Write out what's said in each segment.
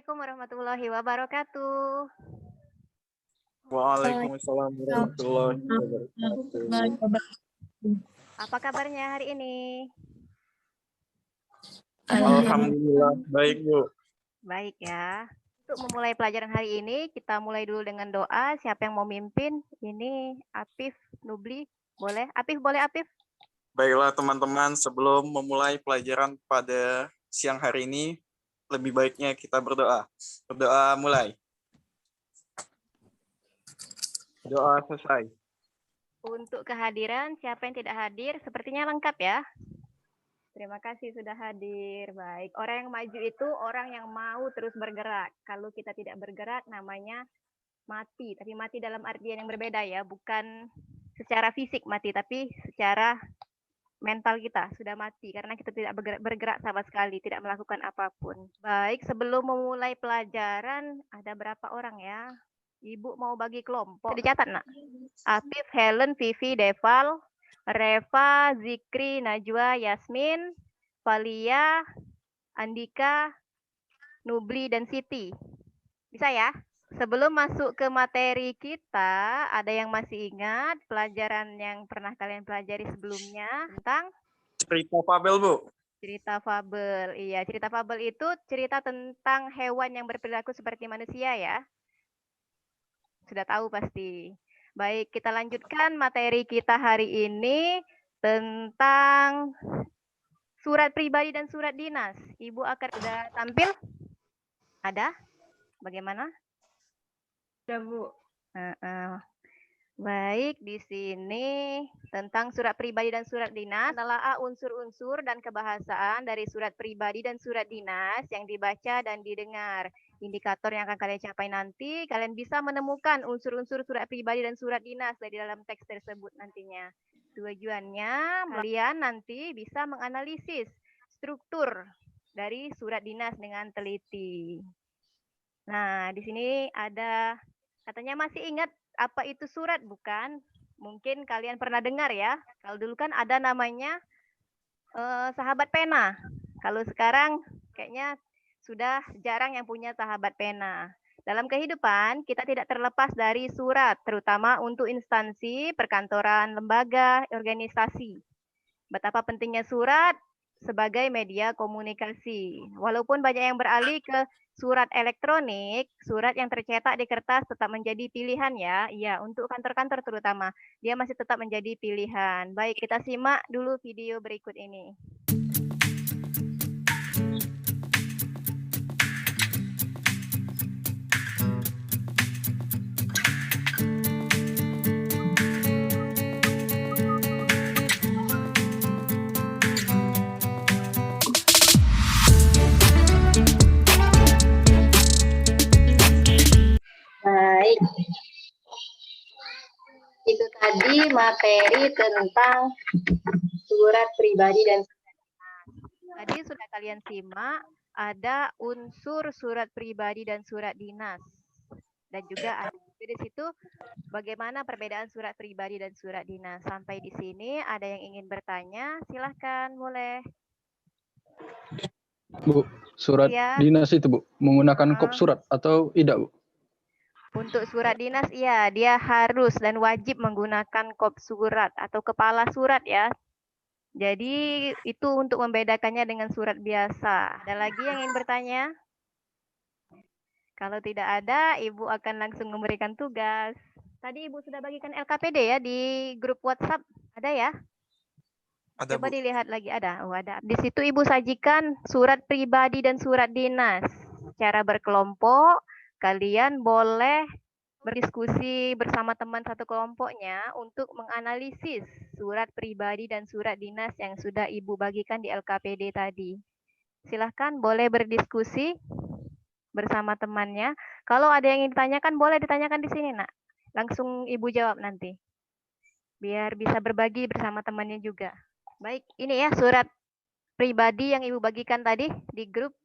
Assalamualaikum warahmatullahi wabarakatuh. Waalaikumsalam warahmatullahi wabarakatuh. Apa kabarnya hari ini? Alhamdulillah, baik Bu. Baik ya. Untuk memulai pelajaran hari ini, kita mulai dulu dengan doa. Siapa yang mau mimpin? Ini Apif, Nubli, boleh? Apif, boleh Apif? Baiklah teman-teman, sebelum memulai pelajaran pada siang hari ini, lebih baiknya kita berdoa. Berdoa mulai. Doa selesai. Untuk kehadiran, siapa yang tidak hadir? Sepertinya lengkap ya. Terima kasih sudah hadir. Baik, orang yang maju itu orang yang mau terus bergerak. Kalau kita tidak bergerak namanya mati, tapi mati dalam artian yang berbeda ya, bukan secara fisik mati, tapi secara mental kita sudah mati karena kita tidak bergerak sama sekali, tidak melakukan apapun. Baik, sebelum memulai pelajaran, ada berapa orang ya? Ibu mau bagi kelompok. Dicatat, Nak. Afif, Helen, Vivi, Deval, Reva, Zikri, Najwa, Yasmin, Valia, Andika, Nubli, dan Siti. Bisa ya? Sebelum masuk ke materi kita, ada yang masih ingat pelajaran yang pernah kalian pelajari sebelumnya tentang Cerita fabel, Bu. cerita fabel. Iya, cerita fabel itu cerita tentang hewan yang berperilaku seperti manusia ya. Sudah tahu pasti. Baik, kita lanjutkan materi kita hari ini tentang surat pribadi dan surat dinas. Ibu akan sudah tampil? Ada? Bagaimana? Sudah, Bu. Baik, di sini tentang surat pribadi dan surat dinas adalah unsur-unsur dan kebahasaan dari surat pribadi dan surat dinas yang dibaca dan didengar. Indikator yang akan kalian capai nanti, kalian bisa menemukan unsur-unsur surat pribadi dan surat dinas dari dalam teks tersebut nantinya. Tujuannya, kalian nanti bisa menganalisis struktur dari surat dinas dengan teliti. Nah, di sini ada, katanya masih ingat apa itu surat, bukan? Mungkin kalian pernah dengar ya. Kalau dulu kan ada namanya sahabat pena. Kalau sekarang kayaknya sudah jarang yang punya sahabat pena. Dalam kehidupan, kita tidak terlepas dari surat, terutama untuk instansi, perkantoran, lembaga, organisasi. Betapa pentingnya surat sebagai media komunikasi. Walaupun banyak yang beralih ke surat elektronik, surat yang tercetak di kertas tetap menjadi pilihan ya. Iya, untuk kantor-kantor terutama, dia masih tetap menjadi pilihan. Baik, kita simak dulu video berikut ini. Baik. Itu tadi materi tentang surat pribadi dan surat dinas. Tadi sudah kalian simak, ada unsur surat pribadi dan surat dinas. Dan juga ada di situ bagaimana perbedaan surat pribadi dan surat dinas. Sampai di sini ada yang ingin bertanya, silahkan boleh. Bu, surat Ya. dinas itu Bu, menggunakan kop surat atau tidak Bu? Untuk surat dinas, iya, dia harus dan wajib menggunakan kop surat atau kepala surat ya. Jadi itu untuk membedakannya dengan surat biasa. Ada lagi yang ingin bertanya? Kalau tidak ada, Ibu akan langsung memberikan tugas. Tadi Ibu sudah bagikan LKPD ya di grup WhatsApp. Ada ya? Ada, Coba Bu. dilihat lagi, ada. Oh, ada. Di situ Ibu sajikan surat pribadi dan surat dinas. Secara berkelompok, kalian boleh berdiskusi bersama teman satu kelompoknya untuk menganalisis surat pribadi dan surat dinas yang sudah Ibu bagikan di LKPD tadi. Silahkan boleh berdiskusi bersama temannya. Kalau ada yang ingin ditanyakan, boleh ditanyakan di sini, Nak. Langsung Ibu jawab nanti. Biar bisa berbagi bersama temannya juga. Baik, ini ya surat pribadi yang Ibu bagikan tadi di grup.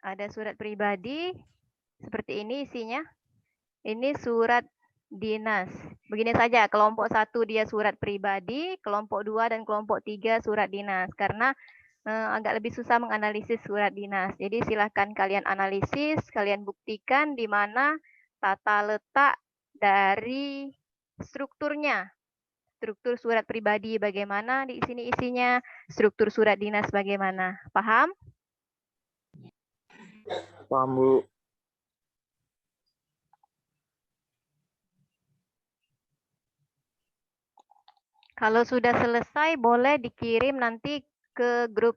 Ada surat pribadi, seperti ini isinya. Ini surat dinas. Begini saja, kelompok 1 dia surat pribadi, kelompok 2 dan kelompok 3 surat dinas. Karena agak lebih susah menganalisis surat dinas. Jadi silahkan kalian analisis, kalian buktikan di mana tata letak dari strukturnya. Struktur surat pribadi bagaimana di sini isinya, struktur surat dinas bagaimana. Paham? Paham, Bu. Kalau sudah selesai boleh dikirim nanti ke grup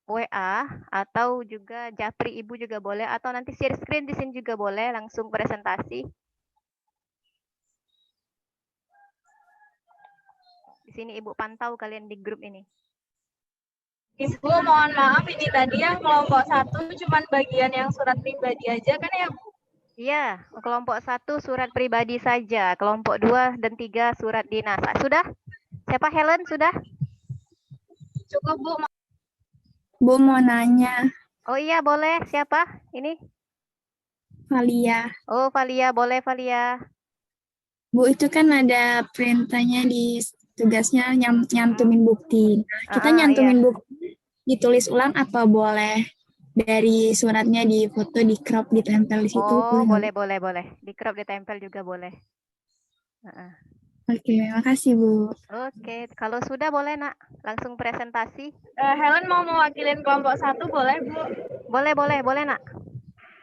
WA atau juga Japri Ibu juga boleh atau nanti share screen di sini juga boleh langsung presentasi. Di sini Ibu pantau kalian di grup ini. Ibu, mohon maaf ini tadi yang kelompok 1 cuman bagian yang surat pribadi aja kan ya, Bu? Iya, kelompok 1 surat pribadi saja, kelompok 2 dan 3 surat dinas. Sudah? Siapa Helen sudah? Cukup, Bu. Bu mau nanya, Oh iya boleh, siapa? Ini? Valia. Oh Valia, boleh Valia. Bu itu kan ada perintahnya di tugasnya nyantumin bukti. Nah, kita nyantumin bukti, ditulis ulang apa boleh dari suratnya di foto, di crop, ditempel di situ? Oh boleh. Di crop ditempel juga boleh. Oke, makasih Bu. Oke, kalau sudah boleh nak langsung presentasi. Helen mau mewakilin kelompok 1 boleh, Bu? Boleh nak.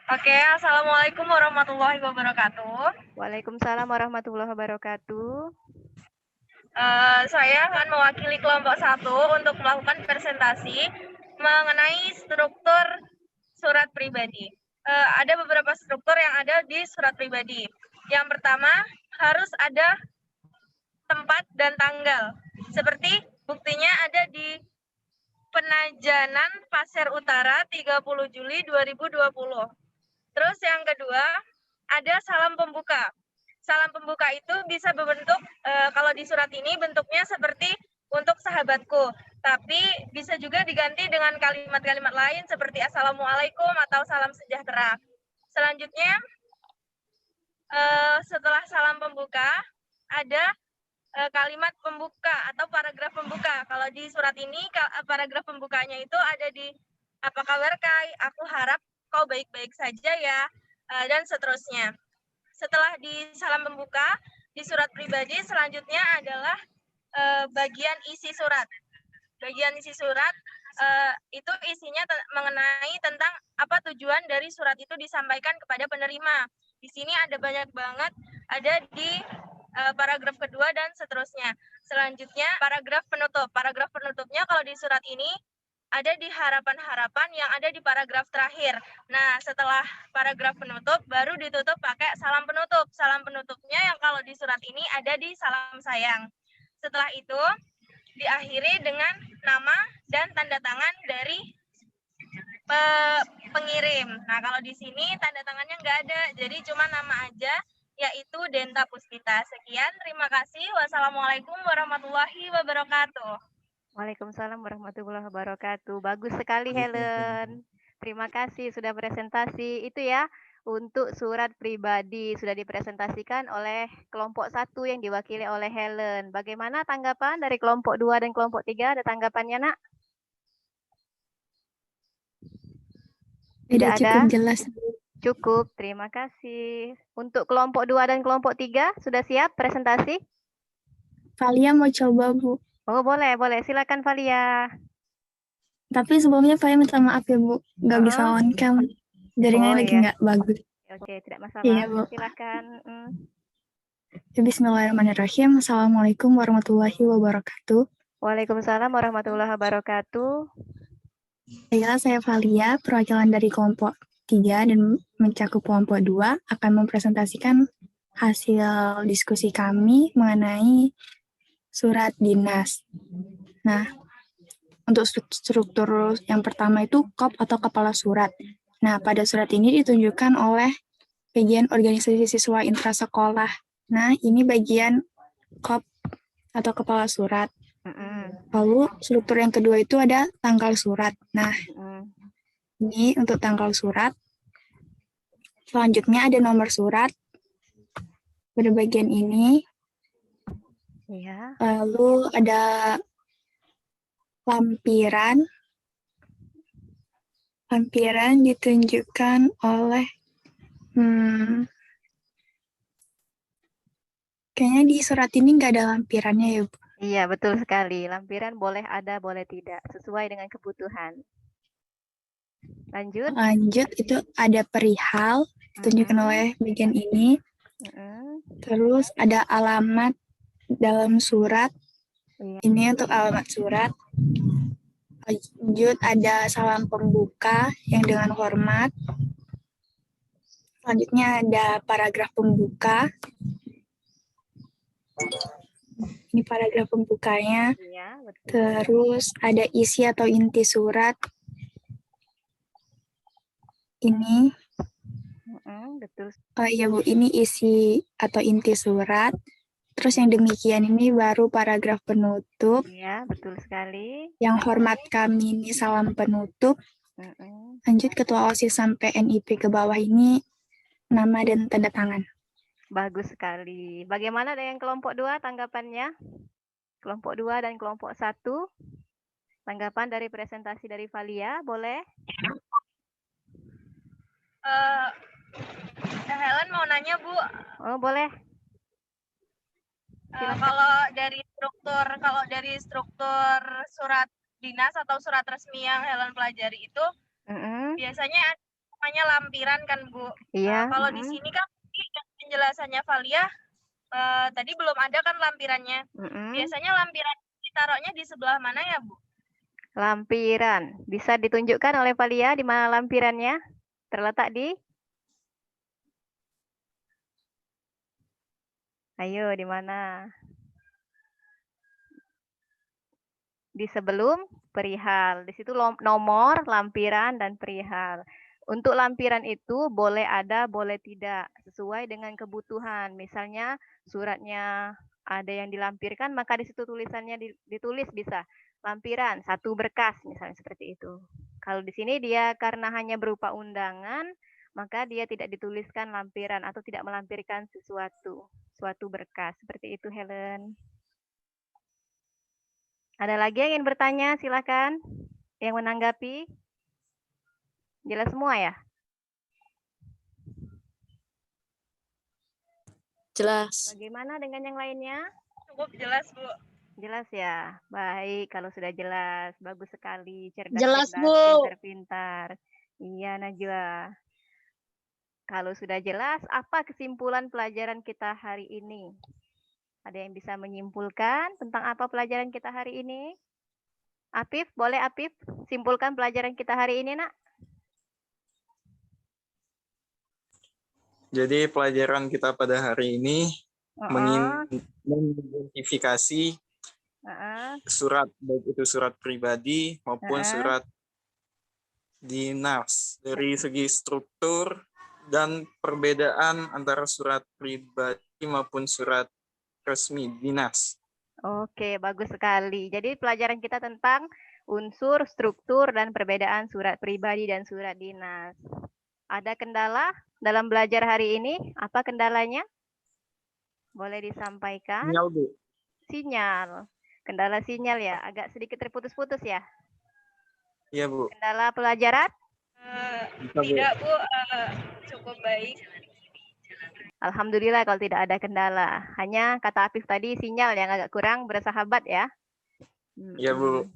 Oke, Assalamualaikum warahmatullahi wabarakatuh. Waalaikumsalam warahmatullahi wabarakatuh. Saya akan mewakili kelompok 1 untuk melakukan presentasi mengenai struktur surat pribadi. Ada beberapa struktur yang ada di surat pribadi. Yang pertama, harus ada tempat dan tanggal. Seperti buktinya ada di Penajanan Pasir Utara 30 Juli 2020. Terus yang kedua, ada salam pembuka. Salam pembuka itu bisa berbentuk, kalau di surat ini bentuknya seperti untuk sahabatku, tapi bisa juga diganti dengan kalimat-kalimat lain seperti Assalamualaikum atau salam sejahtera. Selanjutnya, setelah salam pembuka, ada kalimat pembuka atau paragraf pembuka. Kalau di surat ini, paragraf pembukanya itu ada di apa kabar Kai, aku harap kau baik-baik saja ya, dan seterusnya. Setelah di salam pembuka, di surat pribadi selanjutnya adalah bagian isi surat. Bagian isi surat itu isinya mengenai tentang apa tujuan dari surat itu disampaikan kepada penerima. Di sini ada banyak banget, ada di paragraf kedua dan seterusnya. Selanjutnya paragraf penutup. Paragraf penutupnya kalau di surat ini ada di harapan-harapan yang ada di paragraf terakhir. Nah, setelah paragraf penutup, baru ditutup pakai salam penutup. Salam penutupnya yang kalau di surat ini ada di salam sayang. Setelah itu, diakhiri dengan nama dan tanda tangan dari pengirim. Nah, kalau di sini tanda tangannya nggak ada, jadi cuma nama aja, yaitu Denta Puspita. Sekian, terima kasih. Wassalamualaikum warahmatullahi wabarakatuh. Waalaikumsalam warahmatullahi wabarakatuh. Bagus sekali Helen. Terima kasih sudah presentasi. Itu ya untuk surat pribadi sudah dipresentasikan oleh kelompok 1 yang diwakili oleh Helen. Bagaimana tanggapan dari kelompok 2 dan kelompok 3? Ada tanggapannya nak? Tidak cukup ada? jelas. Cukup, terima kasih. Untuk kelompok 2 dan kelompok 3 sudah siap presentasi? Valia mau coba Bu. Oh boleh. Silakan Valia. Tapi sebelumnya Valia minta maaf ya Bu, nggak bisa on cam. Jaringannya lagi nggak bagus. Oke, tidak masalah. Iya, Bu. Silakan. Bismillahirrahmanirrahim. Assalamualaikum warahmatullahi wabarakatuh. Waalaikumsalam warahmatullahi wabarakatuh. Saya Valia, perwakilan dari kelompok 3 dan mencakup kelompok 2 akan mempresentasikan hasil diskusi kami mengenai surat dinas. Nah, untuk struktur yang pertama itu KOP atau kepala surat. Nah, pada surat ini ditunjukkan oleh bagian organisasi siswa intrasekolah. Nah, ini bagian KOP atau kepala surat. Lalu struktur yang kedua itu ada tanggal surat. Nah, ini untuk tanggal surat. Selanjutnya ada nomor surat pada bagian ini. Iya. Lalu ada lampiran Lampiran ditunjukkan oleh kayaknya di surat ini nggak ada lampirannya ya, Bu. Iya, betul sekali. Lampiran boleh ada, boleh tidak, sesuai dengan kebutuhan. Lanjut. Lanjut, itu ada perihal, ditunjukkan oleh bagian ini. Terus ada alamat dalam surat. Iya. Ini untuk alamat surat. Lanjut, ada salam pembuka yang dengan hormat. Selanjutnya ada paragraf pembuka. Ini paragraf pembukanya. Iya, betul. Terus ada isi atau inti surat. Ini. Betul. Oh iya Bu, ini isi atau inti surat. Terus yang demikian ini baru paragraf penutup. Iya, betul sekali. Yang hormat kami ini salam penutup. Lanjut Ketua OSIS sampai NIP ke bawah ini nama dan tanda tangan. Bagus sekali. Bagaimana dengan kelompok 2 tanggapannya? Kelompok 2 dan kelompok 1. Tanggapan dari presentasi dari Valia, boleh? Helen mau nanya, Bu. Oh, boleh. Kalau dari struktur surat dinas atau surat resmi yang Helen pelajari itu, biasanya namanya lampiran kan, Bu? Iya. Kalau di sini kan penjelasannya Valia, tadi belum ada kan lampirannya. Biasanya lampiran ditaruhnya di sebelah mana ya, Bu? Lampiran. Bisa ditunjukkan oleh Valia di mana lampirannya? Terletak di? Ayo, di mana? Di sebelum perihal. Di situ nomor, lampiran, dan perihal. Untuk lampiran itu boleh ada, boleh tidak. Sesuai dengan kebutuhan. Misalnya suratnya ada yang dilampirkan, maka di situ tulisannya ditulis bisa. Lampiran, 1 berkas, misalnya seperti itu. Kalau di sini dia karena hanya berupa undangan, maka dia tidak dituliskan lampiran atau tidak melampirkan suatu berkas. Seperti itu, Helen. Ada lagi yang ingin bertanya? Silakan. Yang menanggapi. Jelas semua ya? Jelas. Bagaimana dengan yang lainnya? Cukup jelas, Bu. Jelas ya? Baik, kalau sudah jelas. Bagus sekali. Cerdas, Jelas, cerdas, Bu. pintar-pintar. Iya, Najwa. Kalau sudah jelas, apa kesimpulan pelajaran kita hari ini? Ada yang bisa menyimpulkan tentang apa pelajaran kita hari ini? Apif, boleh Apif simpulkan pelajaran kita hari ini, Nak? Jadi pelajaran kita pada hari ini mengidentifikasi surat, baik itu surat pribadi maupun surat dinas. Dari segi struktur dan perbedaan antara surat pribadi maupun surat resmi dinas. Oke, bagus sekali. Jadi pelajaran kita tentang unsur, struktur, dan perbedaan surat pribadi dan surat dinas. Ada kendala dalam belajar hari ini? Apa kendalanya? Boleh disampaikan? Sinyal, Bu. Sinyal. Kendala sinyal ya, agak sedikit terputus-putus ya? Iya, Bu. Kendala pelajaran? Tidak, Bu. Cukup baik. Alhamdulillah kalau tidak ada kendala. Hanya kata Afif tadi sinyal yang agak kurang bersahabat ya. Iya, Bu.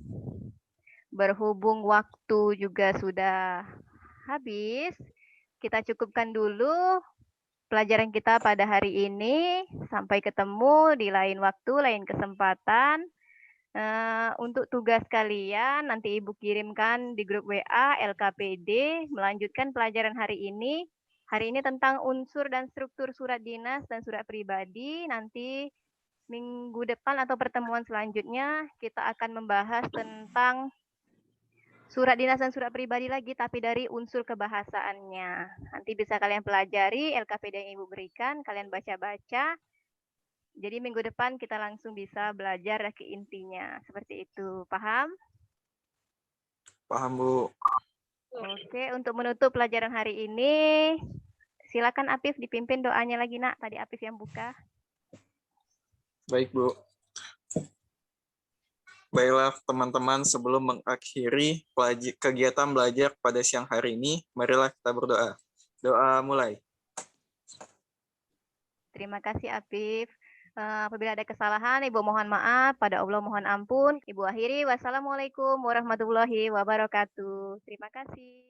Berhubung waktu juga sudah habis, kita cukupkan dulu pelajaran kita pada hari ini. Sampai ketemu di lain waktu, lain kesempatan. Untuk tugas kalian, nanti Ibu kirimkan di grup WA LKPD, melanjutkan pelajaran hari ini. Hari ini tentang unsur dan struktur surat dinas dan surat pribadi. Nanti minggu depan atau pertemuan selanjutnya kita akan membahas tentang surat dinas dan surat pribadi lagi, tapi dari unsur kebahasaannya. Nanti bisa kalian pelajari LKPD yang Ibu berikan, kalian baca-baca. Jadi minggu depan kita langsung bisa belajar ke intinya. Seperti itu. Paham? Paham, Bu. Oke, untuk menutup pelajaran hari ini, silakan Apif dipimpin doanya lagi, Nak. Tadi Apif yang buka. Baik, Bu. Baiklah teman-teman, sebelum mengakhiri kegiatan belajar pada siang hari ini, marilah kita berdoa. Doa mulai. Terima kasih Afif. Apabila ada kesalahan, Ibu mohon maaf. Pada Allah mohon ampun. Ibu akhiri. Wassalamualaikum warahmatullahi wabarakatuh. Terima kasih.